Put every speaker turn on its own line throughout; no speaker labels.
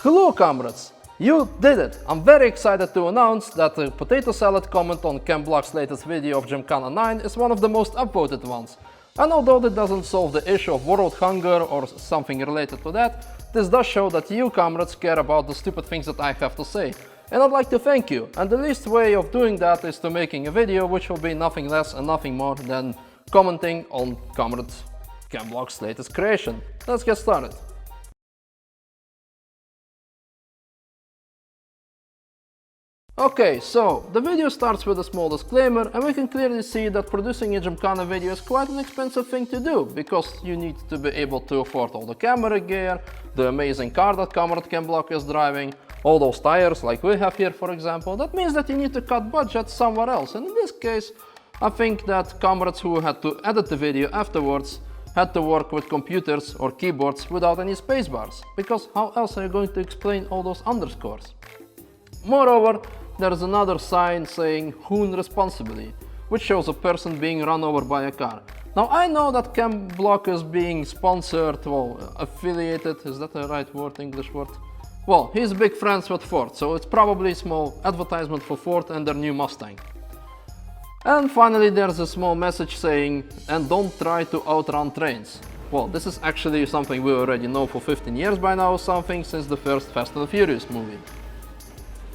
Hello comrades! You did it! I'm very excited to announce that the potato salad comment on Block's latest video of Gymkhana 9 is one of the most upvoted ones. And although it doesn't solve the issue of world hunger or something related to that, this does show that you comrades care about the stupid things that I have to say. And I'd like to thank you, and the least way of doing that is to making a video which will be nothing less and nothing more than commenting on Carmrade Block's latest creation. Let's get started. Okay, so the video starts with a small disclaimer, and we can clearly see that producing a Gymkhana video is quite an expensive thing to do, because you need to be able to afford all the camera gear, the amazing car that Carmrade Block is driving, all those tires like we have here for example. That means that you need to cut budget somewhere else, and in this case I think that comrades who had to edit the video afterwards had to work with computers or keyboards without any spacebars, because how else are you going to explain all those underscores? Moreover, there is another sign saying "Hoon responsibly," which shows a person being run over by a car. Now I know that Block is being sponsored, well, affiliated, is that the right word, English word? Well, he's big friends with Ford, so it's probably a small advertisement for Ford and their new Mustang. And finally there's a small message saying, "And don't try to outrun trains." Well, this is actually something we already know for 15 years by now, something since the first Fast and Furious movie.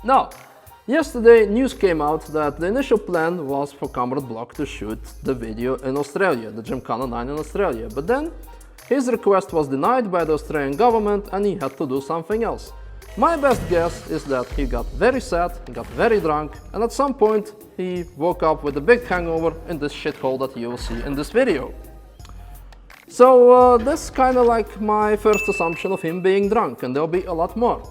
Now, yesterday news came out that the initial plan was for Carmrade Block to shoot the video in Australia, the Gymkhana 9 in Australia, but then his request was denied by the Australian government and he had to do something else. My best guess is that he got very sad, got very drunk, and at some point he woke up with a big hangover in this shithole that you will see in this video. So that's kinda like my first assumption of him being drunk, and there'll be a lot more.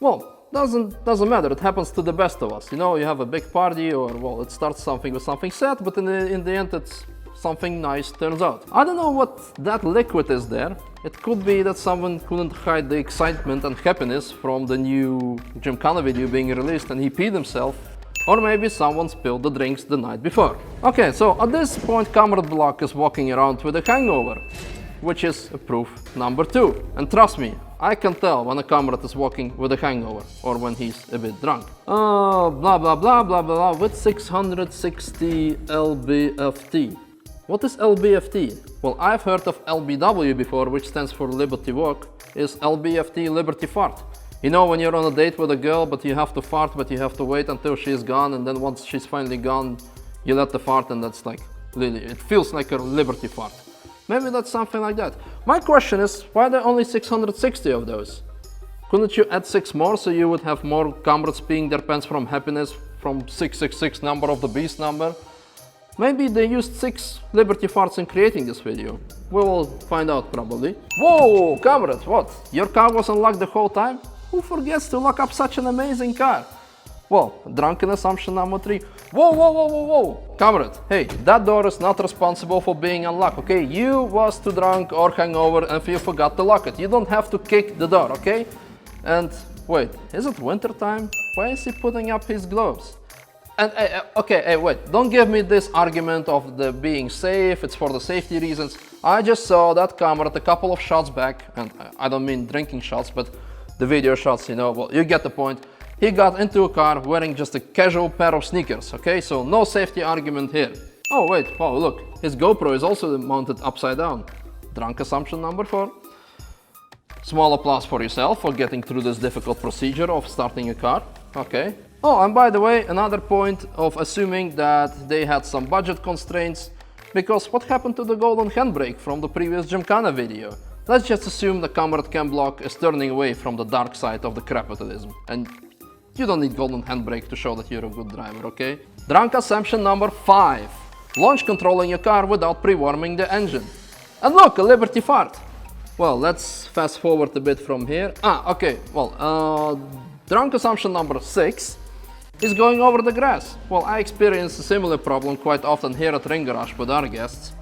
Well, doesn't matter, it happens to the best of us. You know, you have a big party, or well, it starts something with something sad, but in the end it's something nice turns out. I don't know what that liquid is there. It could be that someone couldn't hide the excitement and happiness from the new Gymkhana video being released and he peed himself. Or maybe someone spilled the drinks the night before. Okay, so at this point Carmrade Block is walking around with a hangover, which is proof number 2. And trust me, I can tell when a comrade is walking with a hangover or when he's a bit drunk. Blah blah blah blah blah with 660 LBFT. What is LBFT? Well, I've heard of LBW before, which stands for Liberty Walk. Is LBFT Liberty Fart? You know, when you're on a date with a girl but you have to fart, but you have to wait until she's gone, and then once she's finally gone you let the fart, and that's like, really, it feels like a Liberty Fart. Maybe that's something like that. My question is, why are there only 660 of those? Couldn't you add 6 more so you would have more comrades peeing their pants from happiness from 666 number of the beast number? Maybe they used 6 Liberty farts in creating this video. We will find out probably. Whoa, comrade, what? Your car was unlocked the whole time? Who forgets to lock up such an amazing car? Well, drunken assumption number 3. Whoa, whoa, whoa, whoa, whoa! Comrade, hey, that door is not responsible for being unlocked, okay? You was too drunk or hungover and you forgot to lock it. You don't have to kick the door, okay? And wait, is it winter time? Why is he putting up his gloves? And okay, hey, wait, don't give me this argument of the being safe, it's for the safety reasons. I just saw that comrade a couple of shots back, and I don't mean drinking shots, but the video shots, you know, well, you get the point. He got into a car wearing just a casual pair of sneakers, okay? So no safety argument here. Oh wait, wow, look, his GoPro is also mounted upside down. Drunk assumption number 4. Small applause for yourself for getting through this difficult procedure of starting a car, okay? Oh, and by the way, another point of assuming that they had some budget constraints, because what happened to the golden handbrake from the previous Gymkhana video? Let's just assume the Carmrade Block is turning away from the dark side of the capitalism, and you don't need golden handbrake to show that you're a good driver, okay? Drunk assumption number 5. Launch control in your car without pre-warming the engine. And look, a Liberty fart! Well, let's fast forward a bit from here. Okay, well, drunk assumption number 6 is going over the grass. Well, I experience a similar problem quite often here at Ring Garage with our guests.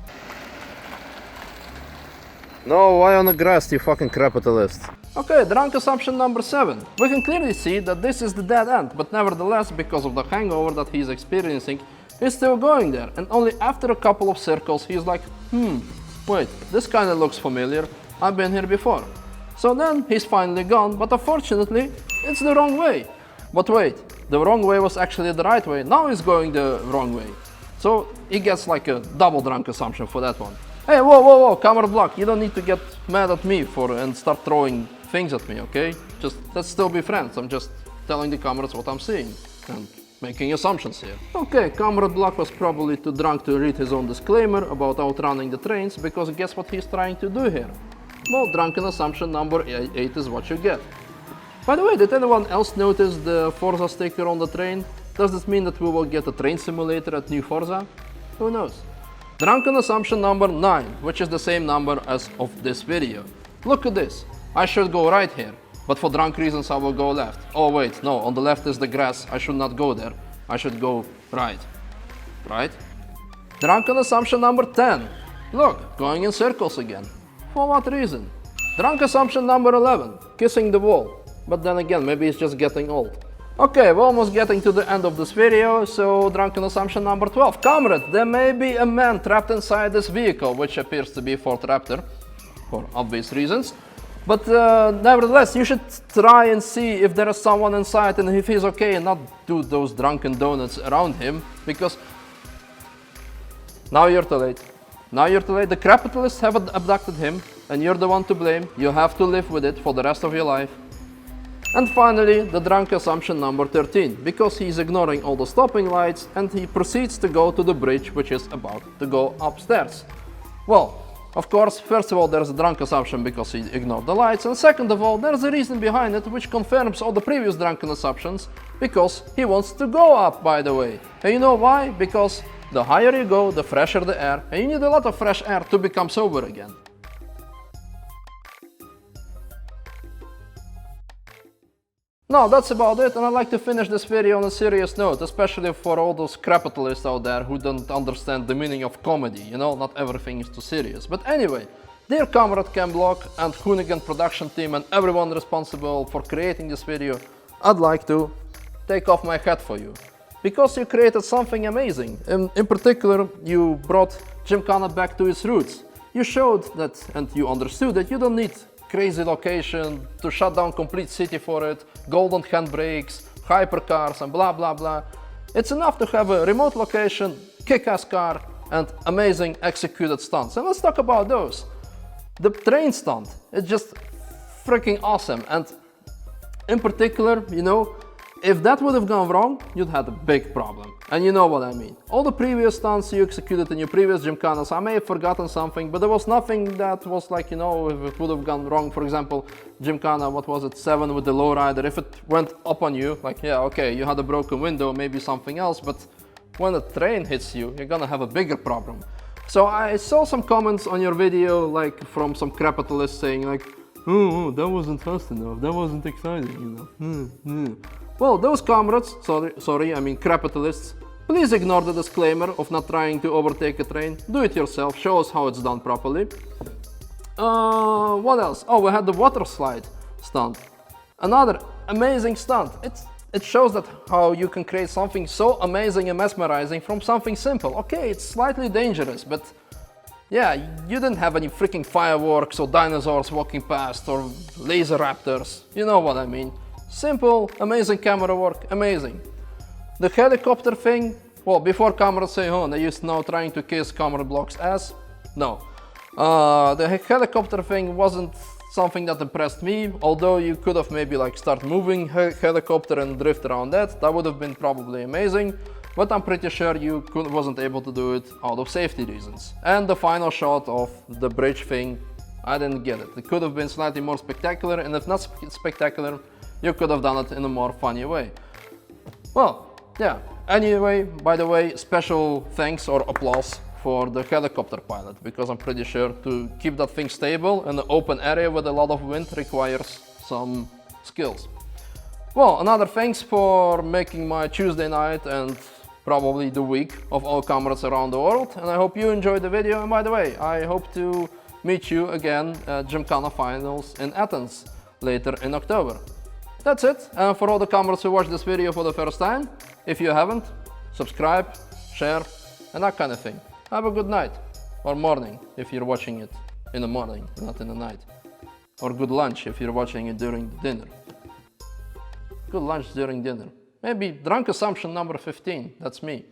No, why on the grass, you fucking capitalist? Okay, drunk assumption number 7. We can clearly see that this is the dead end, but nevertheless, because of the hangover that he's experiencing, he's still going there, and only after a couple of circles he's like, wait, this kinda looks familiar, I've been here before. So then he's finally gone, but unfortunately, it's the wrong way. But wait, the wrong way was actually the right way. Now he's going the wrong way. So he gets like a double drunk consumption for that one. Hey, whoa, Carmrade Block, you don't need to get mad at me and start throwing things at me, okay? Just, let's still be friends. I'm just telling the comrades what I'm seeing and making assumptions here. Okay, Carmrade Block was probably too drunk to read his own disclaimer about outrunning the trains, because guess what he's trying to do here? Well, drunken assumption number 8 is what you get. By the way, did anyone else notice the Forza sticker on the train? Does this mean that we will get a train simulator at New Forza? Who knows? Drunken assumption number 9, which is the same number as of this video. Look at this. I should go right here, but for drunk reasons I will go left. Oh wait, no, on the left is the grass. I should not go there. I should go right. Right? Drunken assumption number 10. Look, going in circles again. For what reason? Drunk assumption number 11. Kissing the wall. But then again, maybe it's just getting old. Okay, we're almost getting to the end of this video, so drunken assumption number 12. Comrade, there may be a man trapped inside this vehicle, which appears to be Ford Raptor, for obvious reasons. But nevertheless, you should try and see if there is someone inside and if he's okay, and not do those drunken donuts around him, because now you're too late. Now you're too late. The capitalists have abducted him, and you're the one to blame. You have to live with it for the rest of your life. And finally, the drunk assumption number 13, because he's ignoring all the stopping lights and he proceeds to go to the bridge, which is about to go upstairs. Well, of course, first of all, there's a drunk assumption because he ignored the lights, and second of all, there's a reason behind it which confirms all the previous drunken assumptions, because he wants to go up, by the way. And you know why? Because the higher you go, the fresher the air, and you need a lot of fresh air to become sober again. No, that's about it, and I'd like to finish this video on a serious note, especially for all those capitalists out there who don't understand the meaning of comedy, you know, not everything is too serious. But anyway, dear Carmrade Block and Hoonigan production team and everyone responsible for creating this video, I'd like to take off my hat for you. Because you created something amazing. In particular, you brought Gymkhana back to its roots. You showed that, and you understood that you don't need crazy location to shut down complete city for it, golden handbrakes, hypercars and blah blah blah. It's enough to have a remote location, kick-ass car and amazing executed stunts. And let's talk about those. The train stunt, it's just freaking awesome, and in particular, you know, if that would have gone wrong, you'd had a big problem. And you know what I mean. All the previous stunts you executed in your previous Gymkhanas, I may have forgotten something, but there was nothing that was like, you know, if it would have gone wrong. For example, Gymkhana, what was it, 7 with the lowrider, if it went up on you, like, yeah, okay, you had a broken window, maybe something else, but when a train hits you, you're gonna have a bigger problem. So I saw some comments on your video, like from some capitalists saying like, oh, that wasn't fast enough, that wasn't exciting, you know. Well, those comrades, I mean capitalists, please ignore the disclaimer of not trying to overtake a train. Do it yourself, show us how it's done properly. What else? Oh, we had the water slide stunt. Another amazing stunt. It shows that how you can create something so amazing and mesmerizing from something simple. Okay, it's slightly dangerous, but yeah, you didn't have any freaking fireworks or dinosaurs walking past or laser raptors. You know what I mean. Simple, amazing camera work, amazing. The helicopter thing, well, before Carmrades say, oh, they used now trying to kiss Carmrade Block's ass. No. The helicopter thing wasn't something that impressed me, although you could have maybe like start moving helicopter and drift around that. That would have been probably amazing, but I'm pretty sure you wasn't able to do it out of safety reasons. And the final shot of the bridge thing, I didn't get it. It could have been slightly more spectacular, and if not spectacular, you could have done it in a more funny way. Well, yeah. Anyway, by the way, special thanks or applause for the helicopter pilot, because I'm pretty sure to keep that thing stable in an open area with a lot of wind requires some skills. Well, another thanks for making my Tuesday night and probably the week of all comrades around the world, and I hope you enjoyed the video. And by the way, I hope to meet you again at Gymkhana Finals in Athens later in October. That's it, and for all the comrades who watched this video for the first time, if you haven't, subscribe, share, and that kind of thing. Have a good night, or morning, if you're watching it in the morning, not in the night. Or good lunch if you're watching it during dinner. Good lunch during dinner. Maybe drunk assumption number 15, that's me.